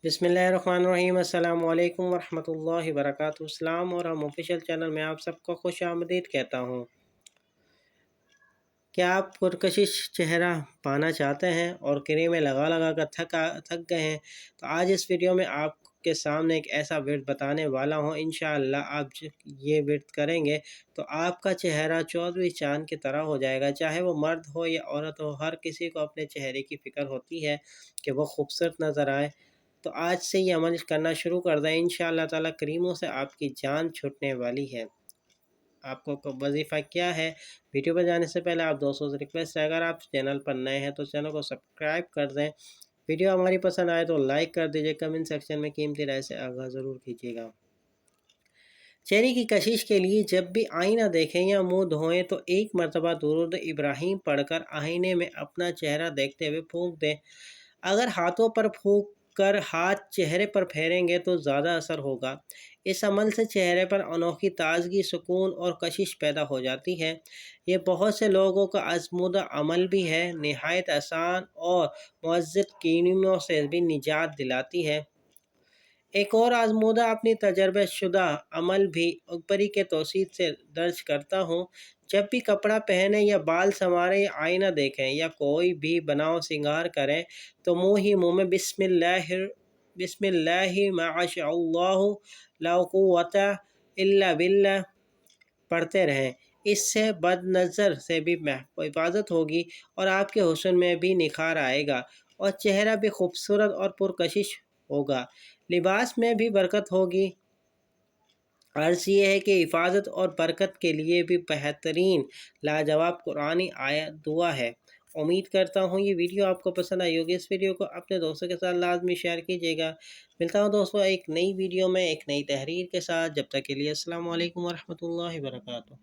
بسم اللہ الرحمن الرحیم۔ السلام علیکم ورحمۃ اللہ وبرکاتہ۔ اسلام اور ہم آفیشیل چینل میں آپ سب کو خوش آمدید کہتا ہوں۔ کیا آپ پرکشش چہرہ پانا چاہتے ہیں اور کریمیں لگا لگا کر تھک گئے ہیں؟ تو آج اس ویڈیو میں آپ کے سامنے ایک ایسا ورد بتانے والا ہوں، انشاءاللہ آپ یہ ورد کریں گے تو آپ کا چہرہ 14ویں چاند کی طرح ہو جائے گا۔ چاہے وہ مرد ہو یا عورت ہو، ہر کسی کو اپنے چہرے کی فکر ہوتی ہے کہ وہ خوبصورت نظر آئے۔ تو آج سے یہ عمل کرنا شروع کر دیں، انشاءاللہ تعالیٰ کریموں سے آپ کی جان چھوٹنے والی ہے۔ آپ کو وظیفہ کیا ہے؟ ویڈیو پر جانے سے پہلے آپ دوستوں سے ریکویسٹ ہے، اگر آپ چینل پر نئے ہیں تو چینل کو سبسکرائب کر دیں، ویڈیو ہماری پسند آئے تو لائک کر دیجئے، کمنٹ سیکشن میں قیمتی رائے سے آگاہ ضرور کیجیے گا۔ چہرے کی کشش کے لیے جب بھی آئینہ دیکھیں یا منہ دھوئیں تو ایک مرتبہ درود ابراہیم پڑھ کر آئینے میں اپنا چہرہ دیکھتے ہوئے پھونک دیں۔ اگر ہاتھوں پر پھونک کر ہاتھ چہرے پر پھیریں گے تو زیادہ اثر ہوگا۔ اس عمل سے چہرے پر انوکھی تازگی، سکون اور کشش پیدا ہو جاتی ہے۔ یہ بہت سے لوگوں کا آزمودہ عمل بھی ہے، نہایت آسان اور معزز کریموں سے بھی نجات دلاتی ہے۔ ایک اور آزمودہ اپنی تجربہ شدہ عمل بھی اوپری کے توسیع سے درج کرتا ہوں۔ جب بھی کپڑا پہنیں یا بال سنواریں یا آئینہ دیکھیں یا کوئی بھی بناؤ سنگار کریں تو منہ ہی منہ میں بسم اللہ ما شاء اللہ لا قوت الا باللہ پڑھتے رہیں۔ اس سے بد نظر سے بھی حفاظت ہوگی اور آپ کے حسن میں بھی نکھار آئے گا اور چہرہ بھی خوبصورت اور پرکشش ہوگا، لباس میں بھی برکت ہوگی۔ عرض یہ ہے کہ حفاظت اور برکت کے لیے بھی بہترین لاجواب قرآنی آیت دعا ہے۔ امید کرتا ہوں یہ ویڈیو آپ کو پسند آئی ہوگی۔ اس ویڈیو کو اپنے دوستوں کے ساتھ لازمی شیئر کیجیے گا۔ ملتا ہوں دوستوں ایک نئی ویڈیو میں ایک نئی تحریر کے ساتھ، جب تک کے لیے السلام علیکم ورحمۃ اللہ وبرکاتہ۔